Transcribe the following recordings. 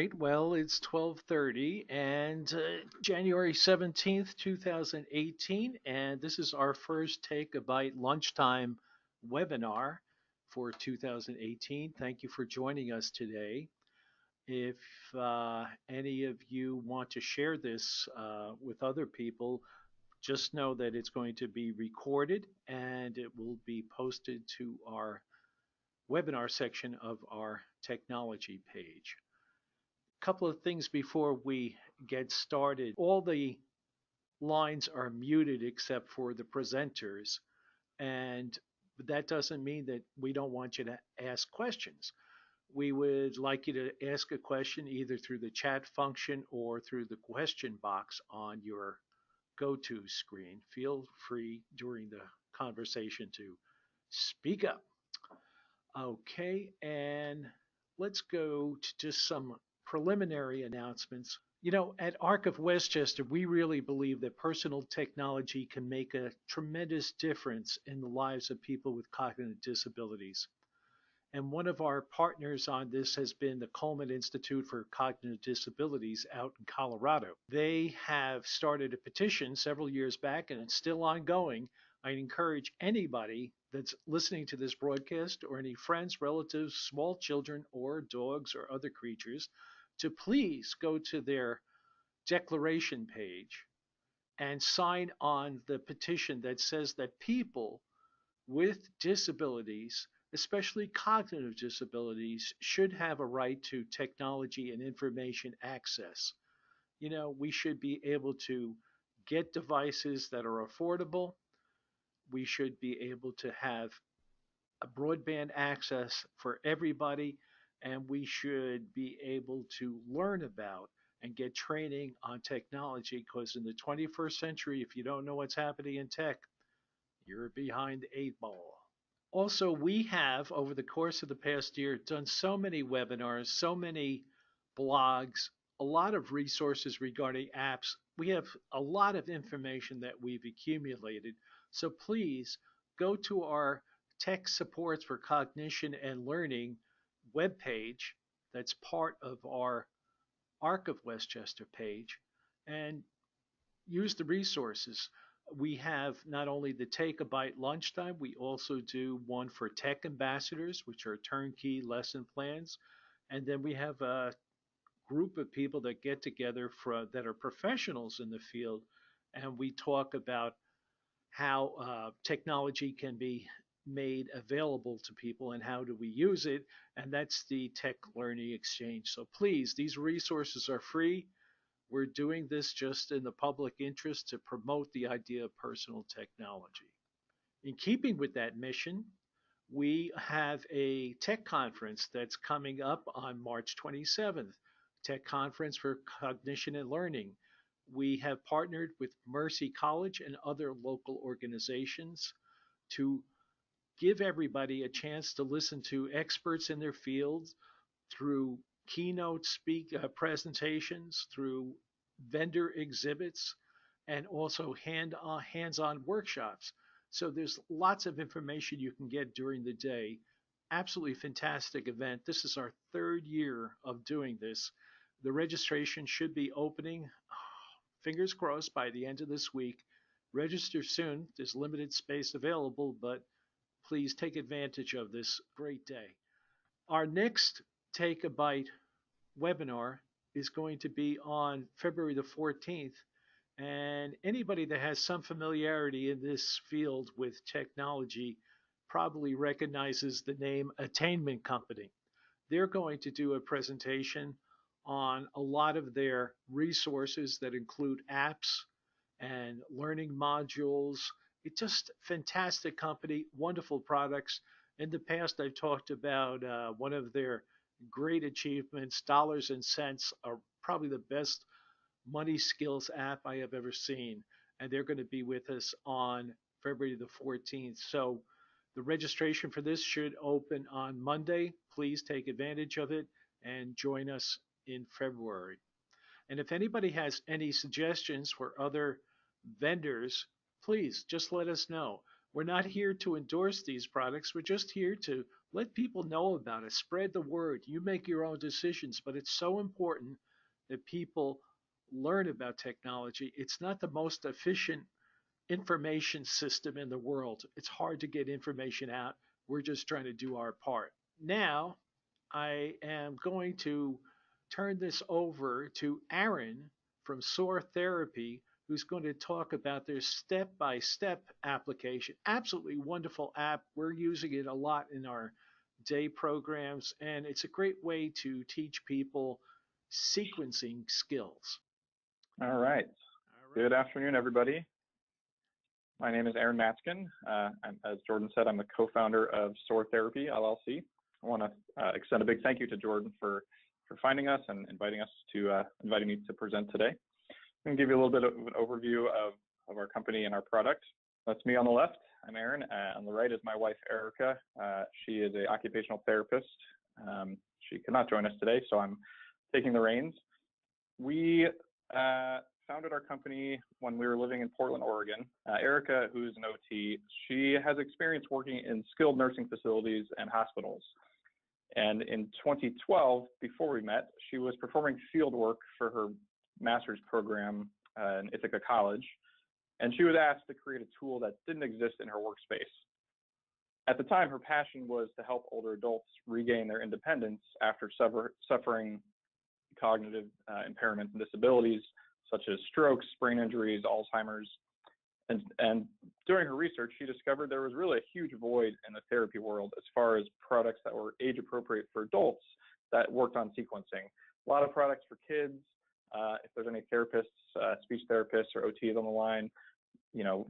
right. Well, it's 12:30 and January 17th, 2018, and this is our first Take a Byte Lunchtime webinar for 2018. Thank you for joining us today. If any of you want to share this with other people, just know that it's going to be recorded and it will be posted to our webinar section of our technology page. Couple of things before we get started. All the lines are muted except for the presenters, and that doesn't mean that we don't want you to ask questions. We would like you to ask a question either through the chat function or through the question box on your go-to screen. Feel free during the conversation to speak up. Okay, and let's go to just some preliminary announcements. At ARC of Westchester, we really believe that personal technology can make a tremendous difference in the lives of people with cognitive disabilities. And one of our partners on this has been the Coleman Institute for Cognitive Disabilities out in Colorado. They have started a petition several years back, and it's still ongoing. I encourage anybody that's listening to this broadcast, or any friends, relatives, small children, or dogs or other creatures, to please go to their declaration page and sign on the petition that says that people with disabilities, especially cognitive disabilities, should have a right to technology and information access. We should be able to get devices that are affordable. We should be able to have a broadband access for everybody, and we should be able to learn about and get training on technology, because in the 21st century, if you don't know what's happening in tech, you're behind the eight ball. Also, we have, over the course of the past year, done so many webinars, so many blogs, a lot of resources regarding apps. We have a lot of information that we've accumulated. So please go to our Tech Supports for Cognition and Learning webpage that's part of our ARC of Westchester page and use the resources. We have not only the Take a Byte Lunchtime, we also do one for tech ambassadors, which are turnkey lesson plans. And then we have a group of people that get together that are professionals in the field, and we talk about how technology can be made available to people and how do we use it. And that's the Tech Learning Exchange. So please, these resources are free. We're doing this just in the public interest to promote the idea of personal technology. In keeping with that mission, we have a tech conference that's coming up on March 27th, Tech Conference for Cognition and Learning. We have partnered with Mercy College and other local organizations to give everybody a chance to listen to experts in their fields through keynote presentations, through vendor exhibits, and also hands-on workshops. So there's lots of information you can get during the day. Absolutely fantastic event. This is our third year of doing this. The registration should be opening, fingers crossed, by the end of this week. Register soon. There's limited space available, but please take advantage of this great day. Our next Take a Byte webinar is going to be on February the 14th. And anybody that has some familiarity in this field with technology probably recognizes the name Attainment Company. They're going to do a presentation on a lot of their resources that include apps and learning modules. It's just fantastic company, wonderful products. In the past, I've talked about one of their great achievements. Dollars and Cents are probably the best money skills app I have ever seen. And they're going to be with us on February the 14th. So the registration for this should open on Monday. Please take advantage of it and join us in February. And if anybody has any suggestions for other vendors, please just let us know. We're not here to endorse these products. We're just here to Let people know about it. Spread the word. You make your own decisions, but it's so important that people learn about technology. It's not the most efficient information system in the world. It's hard to get information out. We're just trying to do our part. Now, I am going to turn this over to Aaron from Soar-Therapy, who's going to talk about their step-by-step application. Absolutely wonderful app. We're using it a lot in our day programs, and it's a great way to teach people sequencing skills. All right. All right. Good afternoon, everybody. My name is Aaron Matzkin. As Jordan said, I'm the co-founder of Soar-Therapy, LLC. I want to extend a big thank you to Jordan for finding us and inviting me to present today. I'm going to give you a little bit of an overview of our company and our product. That's me on the left. I'm Aaron. On the right is my wife, Erica. She is an occupational therapist. She cannot join us today, so I'm taking the reins. We founded our company when we were living in Portland, Oregon. Erica, who's an OT, she has experience working in skilled nursing facilities and hospitals. And in 2012, before we met, she was performing field work for her master's program in Ithaca College. And she was asked to create a tool that didn't exist in her workspace. At the time, her passion was to help older adults regain their independence after suffering cognitive impairments and disabilities, such as strokes, brain injuries, Alzheimer's. And during her research, she discovered there was really a huge void in the therapy world as far as products that were age appropriate for adults that worked on sequencing. A lot of products for kids. If there's any therapists, speech therapists or OTs on the line, you know,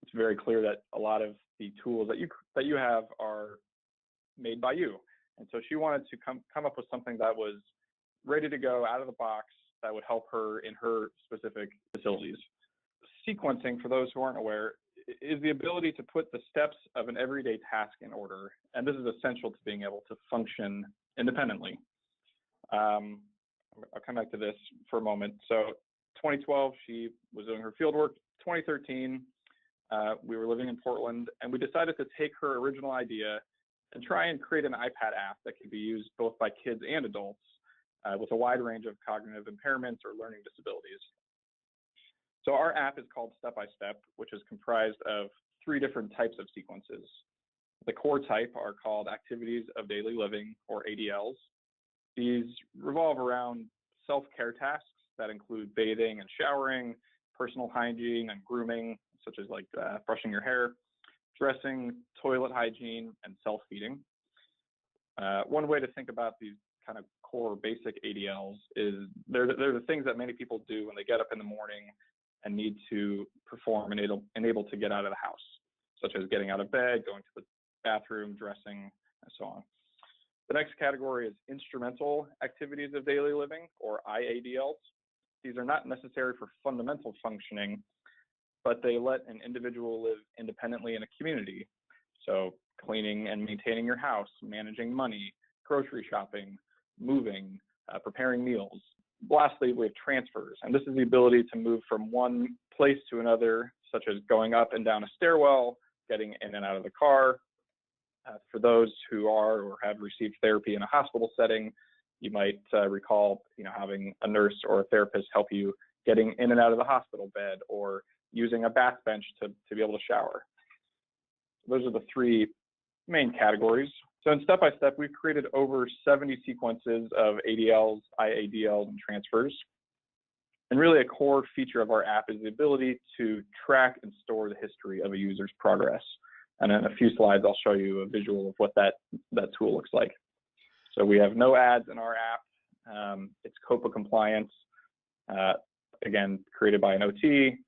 it's very clear that a lot of the tools that you have are made by you. And so she wanted to come up with something that was ready to go out of the box that would help her in her specific facilities. Sequencing, for those who aren't aware, is the ability to put the steps of an everyday task in order. And this is essential to being able to function independently. I'll come back to this for a moment. So 2012, she was doing her field work. 2013, we were living in Portland, and we decided to take her original idea and try and create an iPad app that could be used both by kids and adults with a wide range of cognitive impairments or learning disabilities. So our app is called StepByStep, which is comprised of 3 different types of sequences. The core type are called activities of daily living, or ADLs. These revolve around self-care tasks that include bathing and showering, personal hygiene and grooming, such as like brushing your hair, dressing, toilet hygiene, and self-feeding. One way to think about these kind of core basic ADLs is they're the things that many people do when they get up in the morning and need to perform and able to get out of the house, such as getting out of bed, going to the bathroom, dressing, and so on. The next category is instrumental activities of daily living, or IADLs. These are not necessary for fundamental functioning, but they let an individual live independently in a community. So cleaning and maintaining your house, managing money, grocery shopping, moving, preparing meals. Lastly, we have transfers, and this is the ability to move from one place to another, such as going up and down a stairwell, getting in and out of the car. For those who are or have received therapy in a hospital setting, you might recall, having a nurse or a therapist help you getting in and out of the hospital bed, or using a bath bench to be able to shower. Those are the 3 main categories. So in StepByStep, we've created over 70 sequences of ADLs, IADLs, and transfers. And really a core feature of our app is the ability to track and store the history of a user's progress. And in a few slides, I'll show you a visual of what that tool looks like. So we have no ads in our app. It's COPA compliant, again, created by an OT,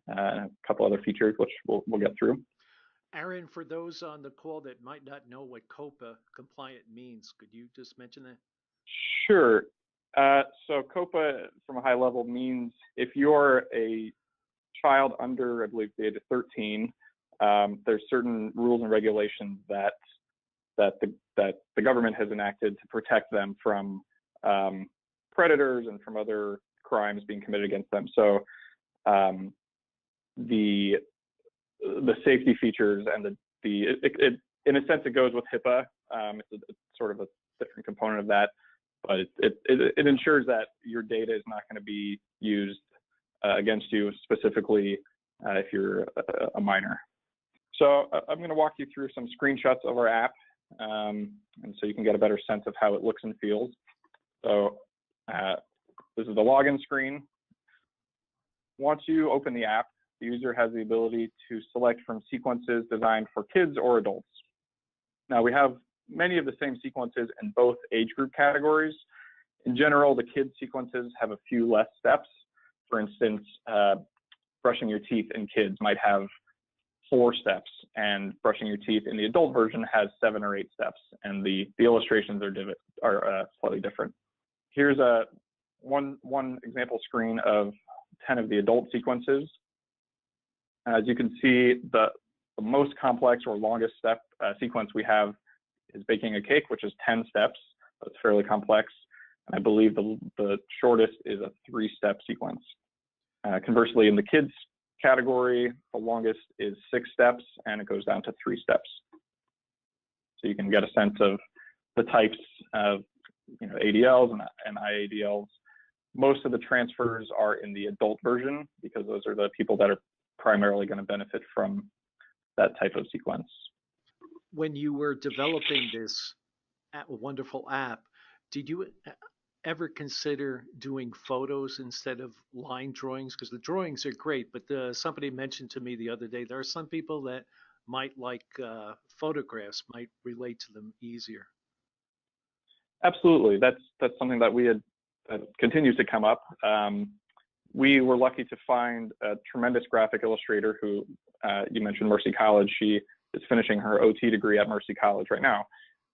a couple other features, which we'll get through. Aaron, for those on the call that might not know what COPA compliant means, could you just mention that? Sure. So COPA, from a high level, means if you're a child under, I believe, the age of 13, there's certain rules and regulations that the government has enacted to protect them from predators and from other crimes being committed against them. So the safety features and in a sense, it goes with HIPAA It's sort of a different component of that, but it ensures that your data is not going to be used against you specifically if you're a minor. So I'm going to walk you through some screenshots of our app, and so you can get a better sense of how it looks and feels. So this is the login screen. Once you open the app, the user has the ability to select from sequences designed for kids or adults. Now, we have many of the same sequences in both age group categories. In general, the kids sequences have a few less steps. For instance, brushing your teeth in kids might have 4 steps, and brushing your teeth in the adult version has 7 or 8 steps, and the illustrations are slightly different. Here's one example screen of 10 of the adult sequences. As you can see, the most complex or longest step sequence we have is baking a cake, which is 10 steps. That's fairly complex. And I believe the shortest is a 3-step sequence. Conversely, in the kids category, the longest is 6 steps, and it goes down to 3 steps. So you can get a sense of the types of ADLs and IADLs. Most of the transfers are in the adult version because those are the people that are primarily going to benefit from that type of sequence. When you were developing this wonderful app, did you ever consider doing photos instead of line drawings? Because the drawings are great, but somebody mentioned to me the other day, there are some people that might like photographs, might relate to them easier. Absolutely. That's something that we had continues to come up. We were lucky to find a tremendous graphic illustrator who, you mentioned Mercy College. She is finishing her OT degree at Mercy College right now.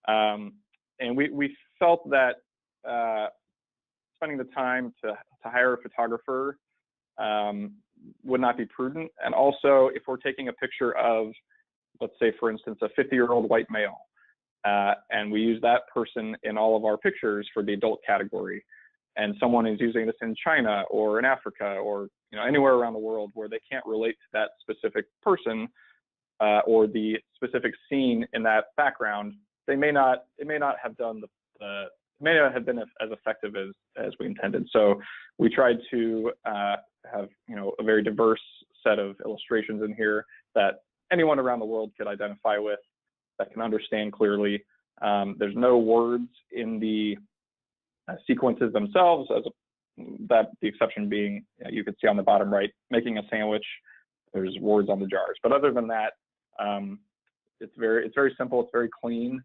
And we felt that spending the time to hire a photographer would not be prudent. And also, if we're taking a picture of, let's say, for instance, a 50-year-old white male, and we use that person in all of our pictures for the adult category, and someone is using this in China or in Africa or anywhere around the world where they can't relate to that specific person or the specific scene in that background, it may not have been as effective as we intended. So we tried to have a very diverse set of illustrations in here that anyone around the world could identify with, that can understand clearly. There's no words in the sequences themselves, the exception being, you can see on the bottom right, making a sandwich, there's words on the jars. But other than that, it's very simple, it's very clean.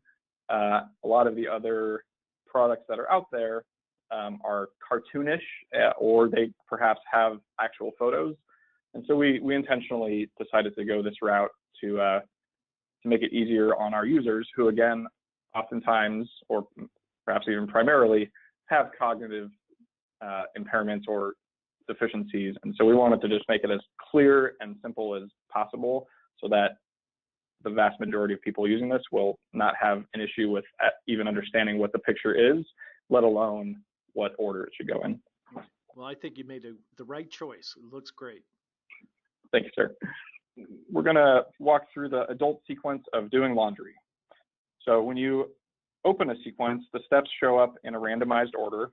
A lot of the other products that are out there are cartoonish, or they perhaps have actual photos. And so we intentionally decided to go this route to make it easier on our users who, again, oftentimes, or perhaps even primarily, have cognitive impairments or deficiencies. And so we wanted to just make it as clear and simple as possible so that the vast majority of people using this will not have an issue with even understanding what the picture is, let alone what order it should go in. Well, I think you made the right choice. It looks great. Thank you, sir. We're going to walk through the adult sequence of doing laundry. So when you open a sequence, the steps show up in a randomized order.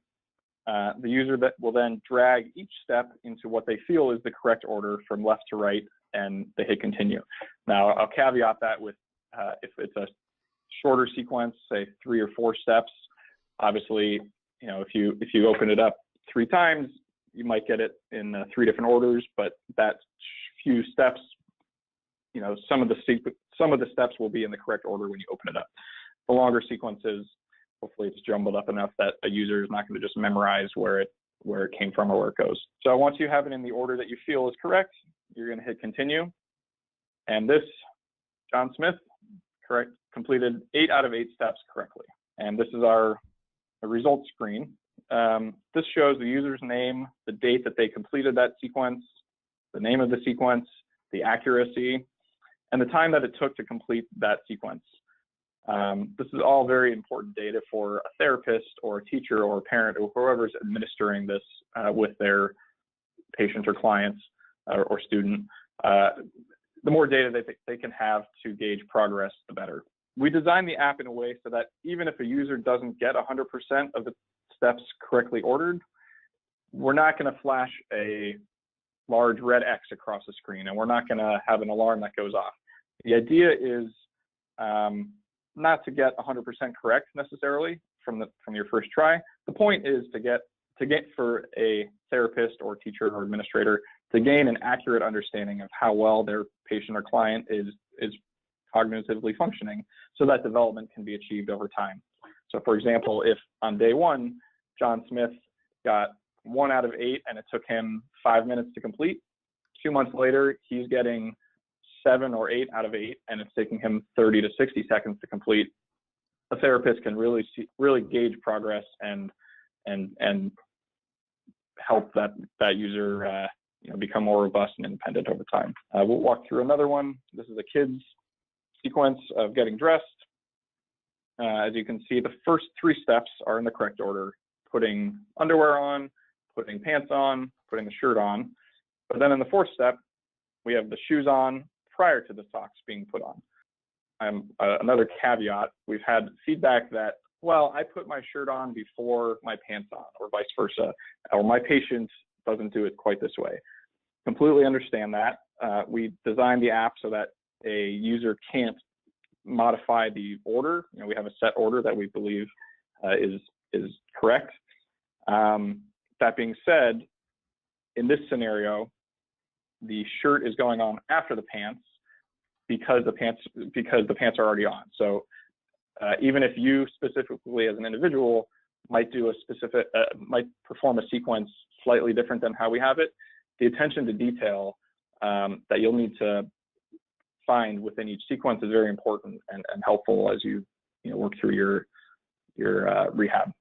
The user will then drag each step into what they feel is the correct order from left to right, and they hit continue. Now, I'll caveat that with if it's a shorter sequence, say 3 or 4 steps, obviously, if you open it up 3 times, you might get it in 3 different orders, but that few steps, some of the steps will be in the correct order when you open it up. The longer sequences, hopefully it's jumbled up enough that a user is not going to just memorize where it came from or where it goes. So once you have it in the order that you feel is correct, you're going to hit continue. And this, John Smith, completed 8 out of 8 steps correctly. And this is our results screen. This shows the user's name, the date that they completed that sequence, the name of the sequence, the accuracy, and the time that it took to complete that sequence. This is all very important data for a therapist or a teacher or a parent or whoever's administering this with their patient or clients or student. The more data that they can have to gauge progress, the better. we designed the app in a way so that even if a user doesn't get 100% of the steps correctly ordered, we're not going to flash a large red X across the screen, and we're not going to have an alarm that goes off. The idea is not to get 100% correct necessarily from your first try. The point is to get for a therapist or teacher or administrator to gain an accurate understanding of how well their patient or client is cognitively functioning, so that development can be achieved over time. So for example, if on day 1, John Smith got 1 out of 8 and it took him 5 minutes to complete, 2 months later, he's getting 7 or 8 out of 8 and it's taking him 30 to 60 seconds to complete. A therapist can really gauge progress and help that user become more robust and independent over time. We'll walk through another one. This is a kid's sequence of getting dressed. As you can see, the first 3 steps are in the correct order: putting underwear on, putting pants on, putting the shirt on. But then in the 4th step, we have the shoes on prior to the socks being put on. Another caveat, we've had feedback that, well, I put my shirt on before my pants on, or vice versa, or my patient doesn't do it quite this way. Completely understand that. We designed the app so that a user can't modify the order. We have a set order that we believe is correct. That being said, in this scenario, the shirt is going on after the pants because the pants are already on. So even if you specifically as an individual might perform a sequence slightly different than how we have it, the attention to detail that you'll need to find within each sequence is very important and helpful as you work through your rehab.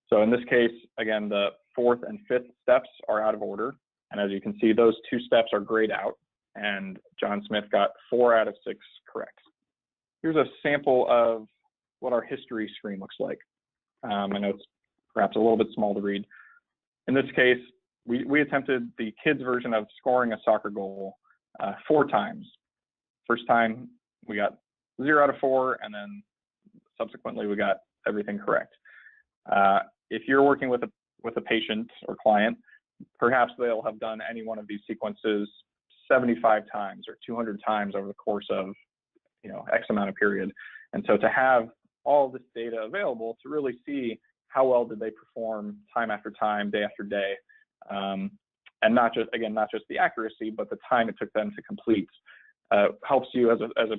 So in this case, again, the 4th and 5th steps are out of order. And as you can see, those 2 steps are grayed out, and John Smith got 4 out of 6 correct. Here's a sample of what our history screen looks like. I know it's perhaps a little bit small to read. In this case, we attempted the kids' version of scoring a soccer goal 4 times. First time, we got 0 out of 4, and then subsequently, we got everything correct. If you're working with a patient or client, perhaps they'll have done any one of these sequences 75 times or 200 times over the course of X amount of period. And so to have all this data available to really see how well did they perform time after time, day after day, and not just the accuracy, but the time it took them to complete, helps you as a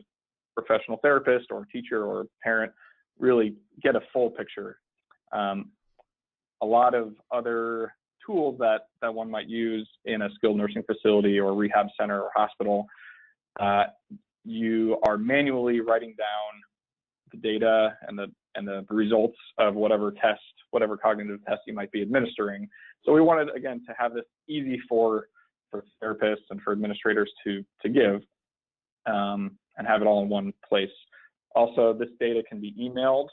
professional therapist or teacher or parent really get a full picture. A lot of other tools that one might use in a skilled nursing facility or rehab center or hospital, you are manually writing down the data and the results of whatever cognitive test you might be administering. So we wanted, again, to have this easy for therapists and for administrators to give, and have it all in one place. Also, this data can be emailed.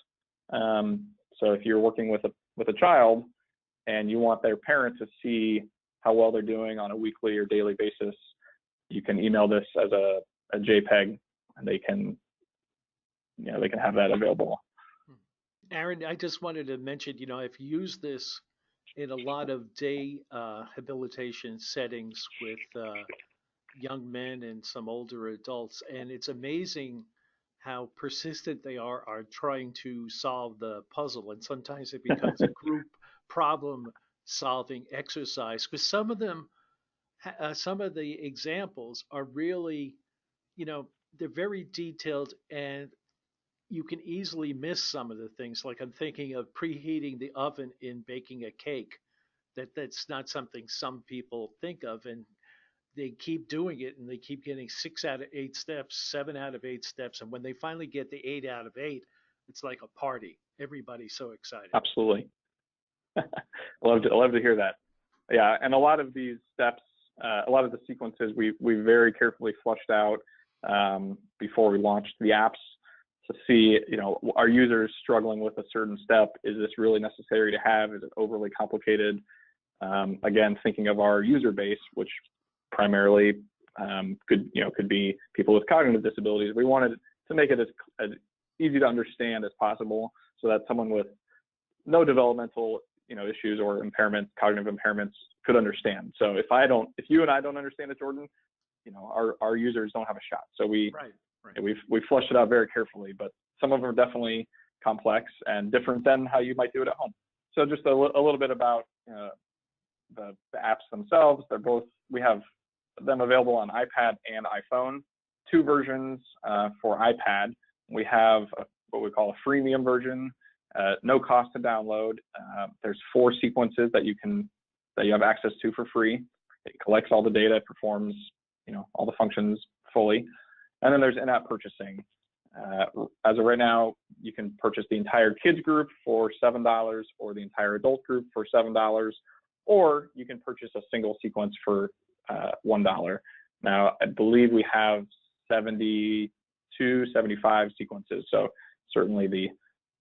So if you're working with a child and you want their parent to see how well they're doing on a weekly or daily basis, you can email this as a JPEG, and they can have that available. Aaron, I just wanted to mention, I've used this in a lot of day habilitation settings with young men and some older adults, and it's amazing how persistent they are trying to solve the puzzle. And sometimes it becomes a group problem solving exercise, because some of the examples are really, they're very detailed, and you can easily miss some of the things. Like I'm thinking of preheating the oven in baking a cake. That's not something some people think of, and they keep doing it, and they keep getting 6 out of 8 steps, 7 out of 8 steps, and when they finally get the 8 out of 8, it's like a party. Everybody's so excited. Absolutely. I love to hear that. Yeah, and a lot of these steps, a lot of the sequences we very carefully flushed out before we launched the apps to see, are users struggling with a certain step? Is this really necessary to have? Is it overly complicated? Again, thinking of our user base, which primarily could be people with cognitive disabilities. We wanted to make it as easy to understand as possible, so that someone with no developmental issues or impairments, cognitive impairments, could understand. So if you and I don't understand it, Jordan, our users don't have a shot. So we flushed it out very carefully, but some of them are definitely complex and different than how you might do it at home. So just a little bit about the apps themselves. We have them available on iPad and iPhone, 2 versions for iPad. We have what we call a freemium version, no cost to download. There's 4 sequences that you have access to for free. It collects all the data, performs all the functions fully. And then there's in-app purchasing. As of right now, you can purchase the entire kids group for $7 or the entire adult group for $7, or you can purchase a single sequence for $1. Now, I believe we have 72, 75 sequences. So certainly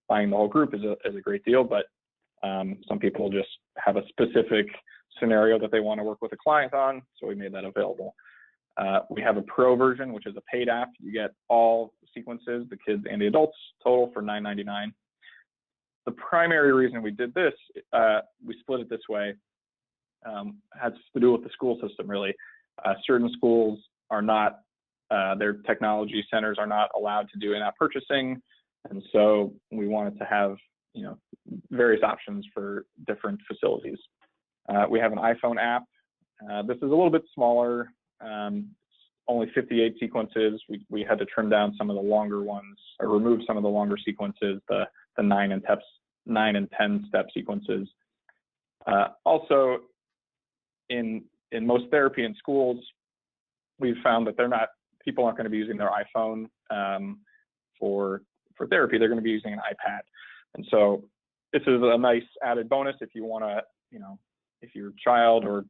buying the whole group is a great deal, but some people just have a specific scenario that they want to work with a client on, so we made that available. We have a pro version, which is a paid app. You get all sequences, the kids and the adults, total for $9.99. The primary reason we did this, we split it this way, has to do with the school system, really. Certain schools are not, their technology centers are not allowed to do in-app purchasing, and so we wanted to have various options for different facilities. We have an iPhone app. This is a little bit smaller, only 58 sequences. We had to trim down some of the longer ones, or remove some of the longer sequences, the 9 and 10 step sequences. Also, in most therapy in schools, we've found that people aren't going to be using their iPhone for therapy. They're going to be using an iPad. And so this is a nice added bonus if you want to, if your child, or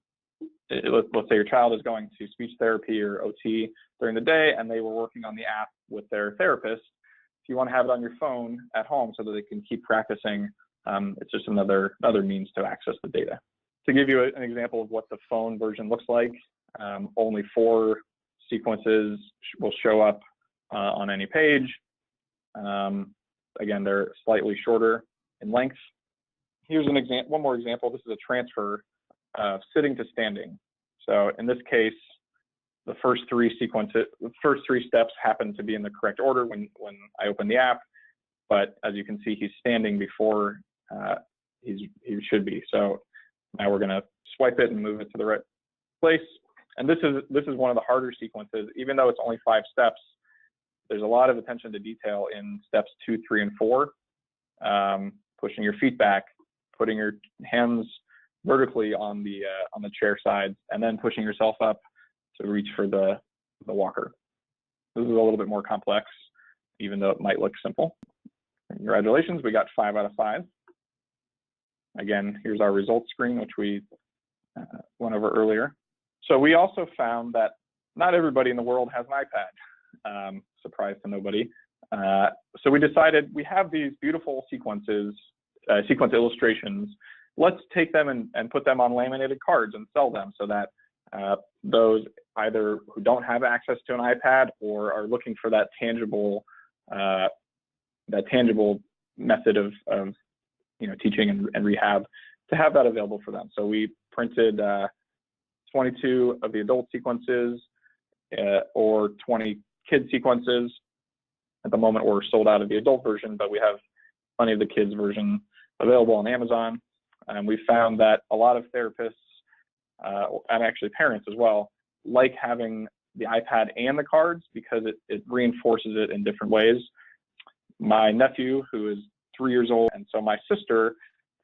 let's say your child is going to speech therapy or OT during the day and they were working on the app with their therapist. If you want to have it on your phone at home so that they can keep practicing, it's just another means to access the data. To give you an example of what the phone version looks like, only 4 sequences will show up on any page. Again, they're slightly shorter in length. Here's one more example. This is a transfer sitting to standing. So in this case, the first 3 steps happen to be in the correct order when I open the app, but as you can see, he's standing before he should be. So now we're going to swipe it and move it to the right place. And this is one of the harder sequences. Even though it's only 5 steps, there's a lot of attention to detail in steps 2, 3, and 4. Pushing your feet back, putting your hands vertically on the chair sides, and then pushing yourself up to reach for the walker. This is a little bit more complex, even though it might look simple. Congratulations, we got 5 out of 5. Again, here's our results screen, which we went over earlier. So we also found that not everybody in the world has an iPad. Surprise to nobody. So we decided we have these beautiful sequence illustrations. Let's take them and put them on laminated cards and sell them so that those either who don't have access to an iPad or are looking for that tangible method of teaching and rehab, to have that available for them. So we printed 22 of the adult sequences or 20 kid sequences. At the moment, we're sold out of the adult version, but we have plenty of the kids version available on Amazon. And we found that a lot of therapists, and actually parents as well, like having the iPad and the cards because it reinforces it in different ways. My nephew, who is 3 years old, and so my sister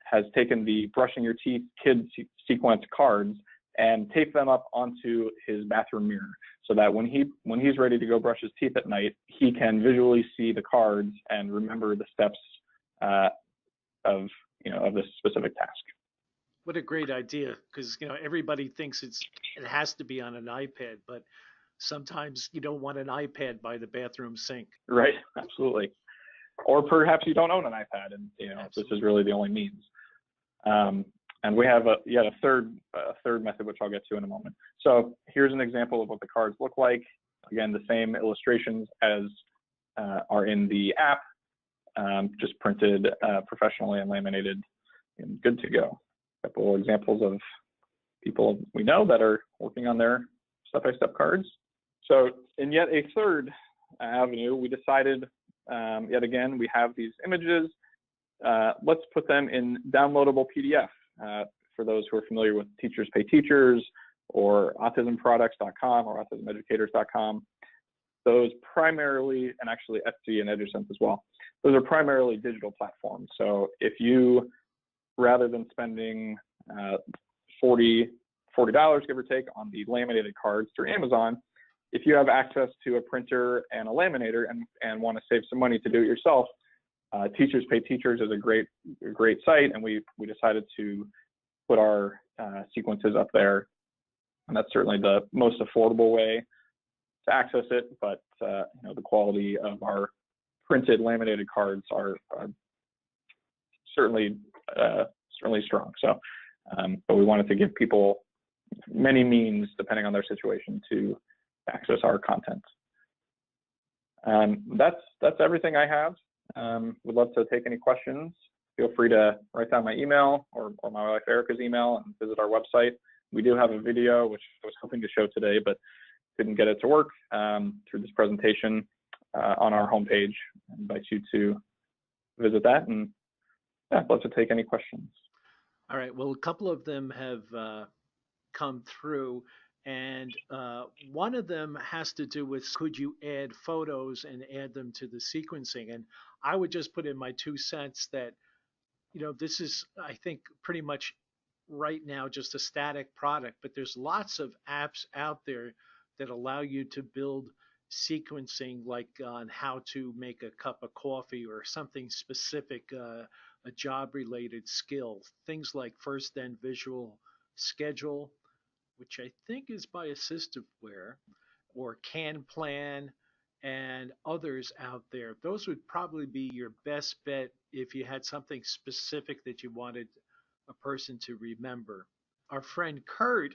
has taken the brushing your teeth kids sequence cards and taped them up onto his bathroom mirror so that when he's ready to go brush his teeth at night, he can visually see the cards and remember the steps of this specific task. What a great idea, because everybody thinks it has to be on an iPad, but sometimes you don't want an iPad by the bathroom sink. Right, absolutely. Or perhaps you don't own an iPad, and this is really the only means. And we have a third method, which I'll get to in a moment. So here's an example of what the cards look like. Again, the same illustrations as are in the app, just printed professionally and laminated and good to go. A couple examples of people we know that are working on their step-by-step cards. So in yet a third avenue, we decided, yet again, we have these images. Let's put them in downloadable PDF. For those who are familiar with Teachers Pay Teachers or autismproducts.com or autismeducators.com, those primarily, and actually Etsy and EduSense as well, those are primarily digital platforms. So if you, rather than spending $40, give or take, on the laminated cards through Amazon, if you have access to a printer and a laminator and want to save some money to do it yourself, Teachers Pay Teachers is a great site, and we decided to put our sequences up there, and that's certainly the most affordable way to access it. But you know, the quality of our printed laminated cards are certainly strong. So, but we wanted to give people many means, depending on their situation, to access our content. That's everything I have. Would love to take any questions. Feel free to write down my email or my wife Erica's email and visit our website. We do have a video, which I was hoping to show today, but couldn't get it to work through this presentation on our homepage. I invite you to visit that, and yeah, I'd love to take any questions. All right. Well, a couple of them have come through, and one of them has to do with, could you add photos and add them to the sequencing? And I would just put in my 2 cents that, you know, this is, I think, pretty much right now just a static product, but there's lots of apps out there that allow you to build sequencing, like on how to make a cup of coffee or something specific, a job related skill, things like First Then Visual Schedule, which I think is by Assistiveware, or Can Plan, and others out there. Those would probably be your best bet if you had something specific that you wanted a person to remember. Our friend Kurt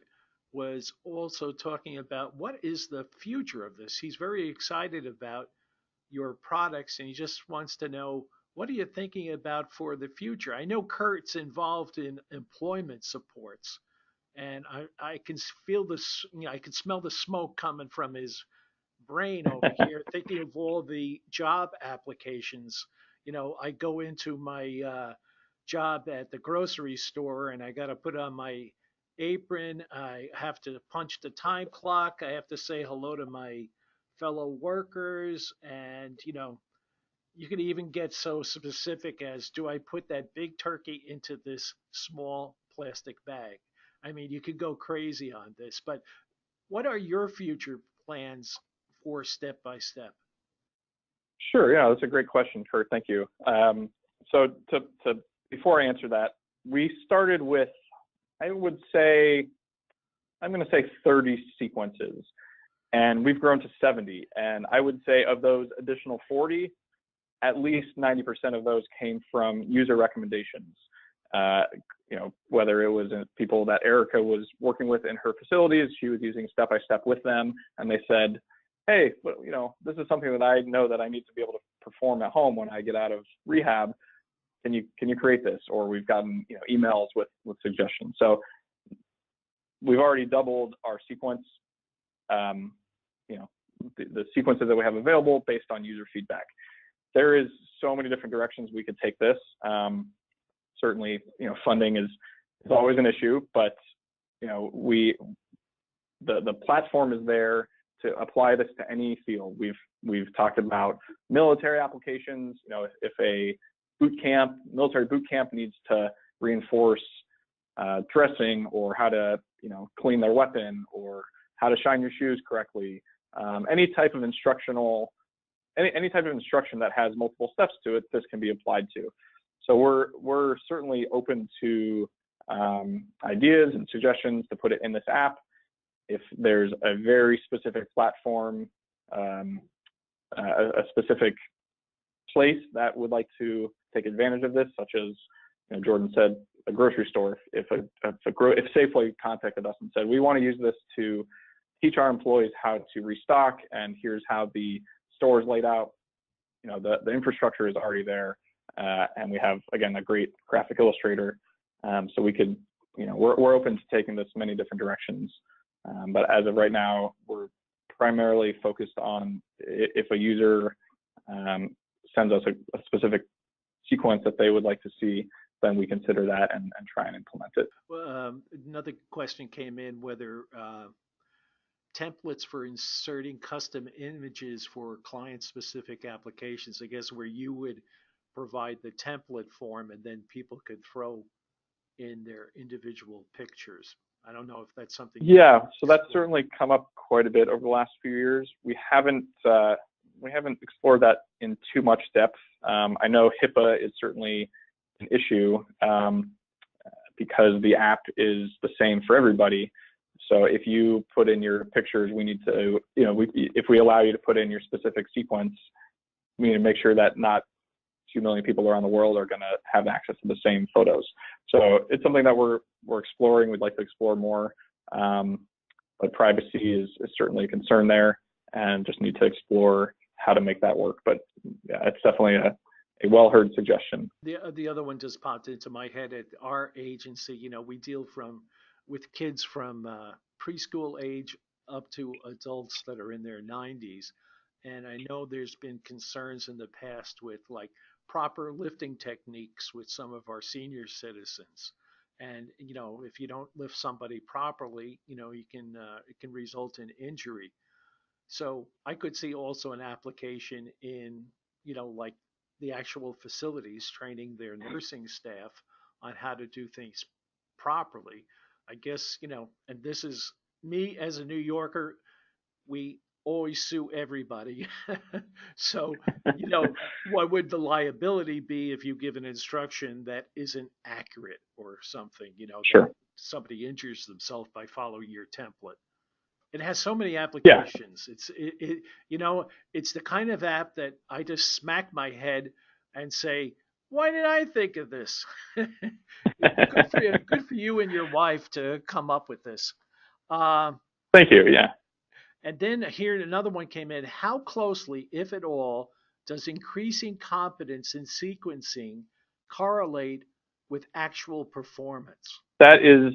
was also talking about what is the future of this. He's very excited about your products, and he just wants to know, what are you thinking about for the future? I know Kurt's involved in employment supports, and I can feel this, you know, I can smell the smoke coming from his brain over here, thinking of all the job applications. You know, I go into my job at the grocery store, and I got to put on my apron. I have to punch the time clock. I have to say hello to my fellow workers. And, you know, you can even get so specific as, do I put that big turkey into this small plastic bag? I mean, you could go crazy on this, but what are your future plans for Step by Step? Sure. Yeah, that's a great question, Kurt. Thank you. So before I answer that, we started with, I would say, I'm going to say 30 sequences, and we've grown to 70. And I would say of those additional 40, at least 90% of those came from user recommendations. You know, whether it was people that Erica was working with in her facilities, she was using Step-by-Step with them, and they said, hey, you know, this is something that I know that I need to be able to perform at home when I get out of rehab. Can you create this? Or we've gotten, you know, emails with suggestions. So we've already doubled our sequence, you know, the sequences that we have available based on user feedback. There is so many different directions we could take this. Certainly, you know, funding is always an issue, but, you know, the platform is there to apply this to any field. We've talked about military applications. You know, if a military boot camp needs to reinforce dressing, or how to, you know, clean their weapon, or how to shine your shoes correctly, any type of instruction that has multiple steps to it, this can be applied to. So we're certainly open to ideas and suggestions to put it in this app. If there's a very specific platform, a specific place that would like to take advantage of this, such as, you know, Jordan said, a grocery store. If Safeway contacted us and said, we want to use this to teach our employees how to restock, and here's how the store is laid out, the infrastructure is already there, and we have, again, a great graphic illustrator. So we could, we're open to taking this many different directions. But as of right now, we're primarily focused on if a user sends us a specific sequence that they would like to see, then we consider that and try and implement it. Well, another question came in whether templates for inserting custom images for client-specific applications, I guess, where you would provide the template form and then people could throw in their individual pictures. I don't know if that's something. Yeah, so that's certainly come up quite a bit over the last few years. We haven't explored that in too much depth. I know HIPAA is certainly an issue because the app is the same for everybody. So if you put in your pictures, we need to, if we allow you to put in your specific sequence, we need to make sure that not 2 million people around the world are going to have access to the same photos. So it's something that we're exploring. We'd like to explore more, but privacy is certainly a concern there, and just need to explore how to make that work. But yeah, it's definitely a well-heard suggestion. The other one just popped into my head. At our agency, we deal with kids from preschool age up to adults that are in their 90s. And I know there's been concerns in the past with like proper lifting techniques with some of our senior citizens. And, if you don't lift somebody properly, it can result in injury. So I could see also an application in, like the actual facilities training their nursing staff on how to do things properly. I guess, and this is me as a New Yorker, we always sue everybody. So, what would the liability be if you give an instruction that isn't accurate or something, Sure. that somebody injures themselves by following your template? It has so many applications. Yeah. It's the kind of app that I just smack my head and say, why did I think of this? Good for you and your wife to come up with this. Thank you. Yeah. And then here another one came in. How closely, if at all, does increasing competence in sequencing correlate with actual performance? That is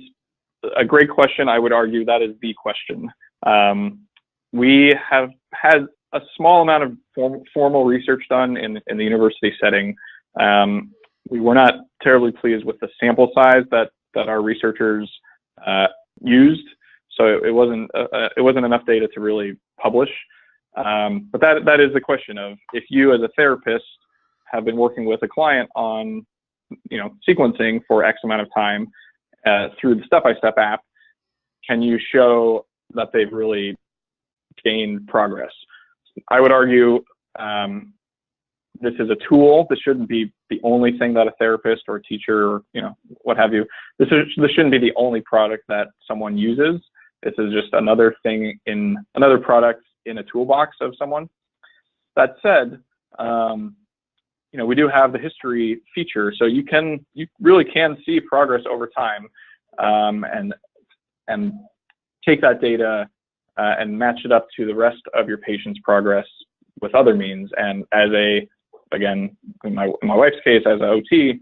a great question. I would argue that is the question. We have had a small amount of formal research done in the university setting. We were not terribly pleased with the sample size that our researchers used, so it wasn't enough data to really publish. But that is the question of, if you as a therapist have been working with a client on sequencing for X amount of time through the StepByStep app, can you show that they've really gained progress? I would argue this is a tool. This shouldn't be the only thing that a therapist or a teacher or what have you. This shouldn't be the only product that someone uses. This is just another thing in another product in a toolbox of someone. That said, we do have the history feature, so you really can see progress over time, and take that data and match it up to the rest of your patient's progress with other means. And again, in my wife's case, as an OT,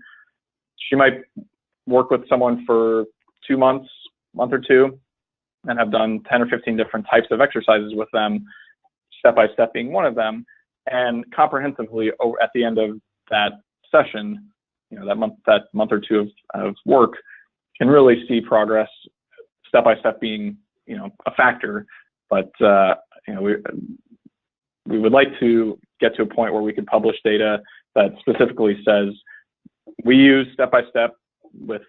she might work with someone for 2 months, month or two, and have done 10 or 15 different types of exercises with them, StepByStep being one of them, and comprehensively at the end of that session, that month or two of work, can really see progress, StepByStep being a factor. But we would like to get to a point where we can publish data that specifically says we use StepByStep with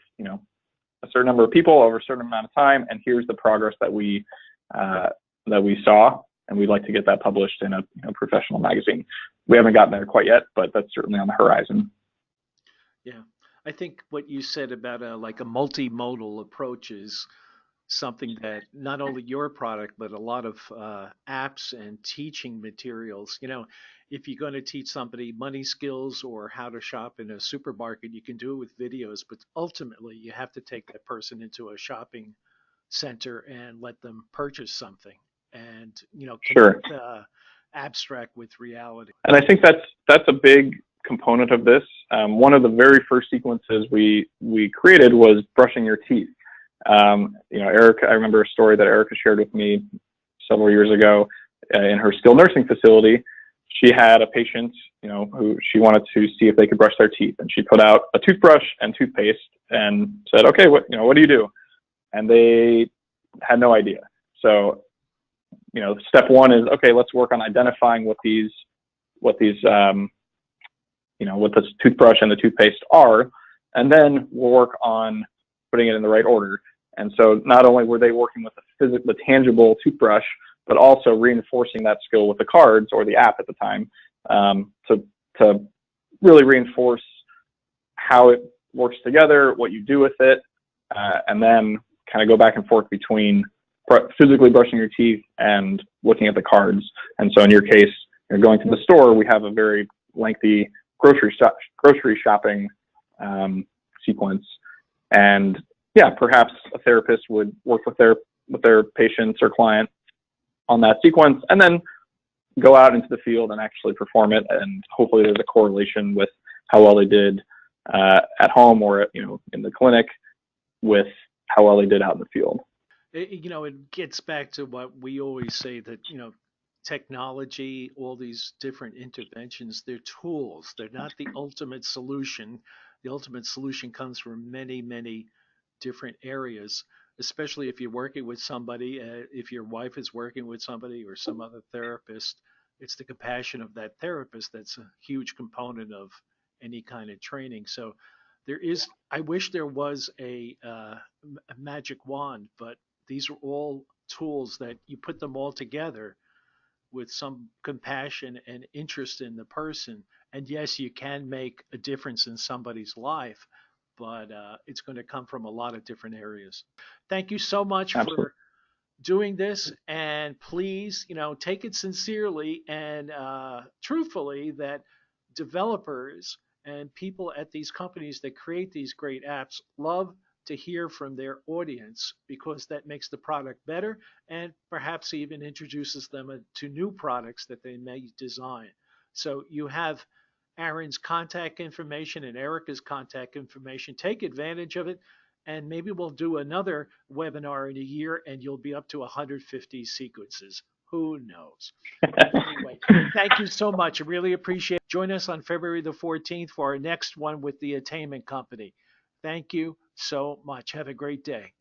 a certain number of people over a certain amount of time, and here's the progress that we saw, and we'd like to get that published in a professional magazine. We haven't gotten there quite yet, but that's certainly on the horizon. Yeah, I think what you said about a multimodal approach is something that not only your product, but a lot of apps and teaching materials, if you're going to teach somebody money skills or how to shop in a supermarket, you can do it with videos, but ultimately you have to take that person into a shopping center and let them purchase something and, Sure. connect abstract with reality. And I think that's a big component of this. One of the very first sequences we created was brushing your teeth. Erica, I remember a story that Erica shared with me several years ago in her skilled nursing facility. She had a patient, who she wanted to see if they could brush their teeth, and she put out a toothbrush and toothpaste and said, "Okay, what do you do?" And they had no idea. So, step one is, okay, let's work on identifying what the toothbrush and the toothpaste are, and then we'll work on putting it in the right order. And so not only were they working with the tangible toothbrush, but also reinforcing that skill with the cards or the app at the time, to really reinforce how it works together, what you do with it, and then kind of go back and forth between physically brushing your teeth and looking at the cards. And so in your case, you're going to the store, we have a very lengthy grocery shopping sequence. And yeah, perhaps a therapist would work with their patients or client on that sequence, and then go out into the field and actually perform it. And hopefully there's a correlation with how well they did at home or in the clinic with how well they did out in the field. It gets back to what we always say, that technology, all these different interventions, they're tools. They're not the ultimate solution. The ultimate solution comes from many, many different areas, especially if you're working with somebody, if your wife is working with somebody or some other therapist. It's the compassion of that therapist that's a huge component of any kind of training. So I wish there was a magic wand, but these are all tools that you put them all together with some compassion and interest in the person. And yes, you can make a difference in somebody's life, but it's going to come from a lot of different areas. Thank you so much Absolutely. for doing this, and please, take it sincerely and truthfully that developers and people at these companies that create these great apps love to hear from their audience, because that makes the product better and perhaps even introduces them to new products that they may design. So you have Aaron's contact information and Erica's contact information. Take advantage of it, and maybe we'll do another webinar in a year and you'll be up to 150 sequences. Who knows? Anyway, thank you so much. I really appreciate it. Join us on February the 14th for our next one with the Attainment Company. Thank you so much. Have a great day.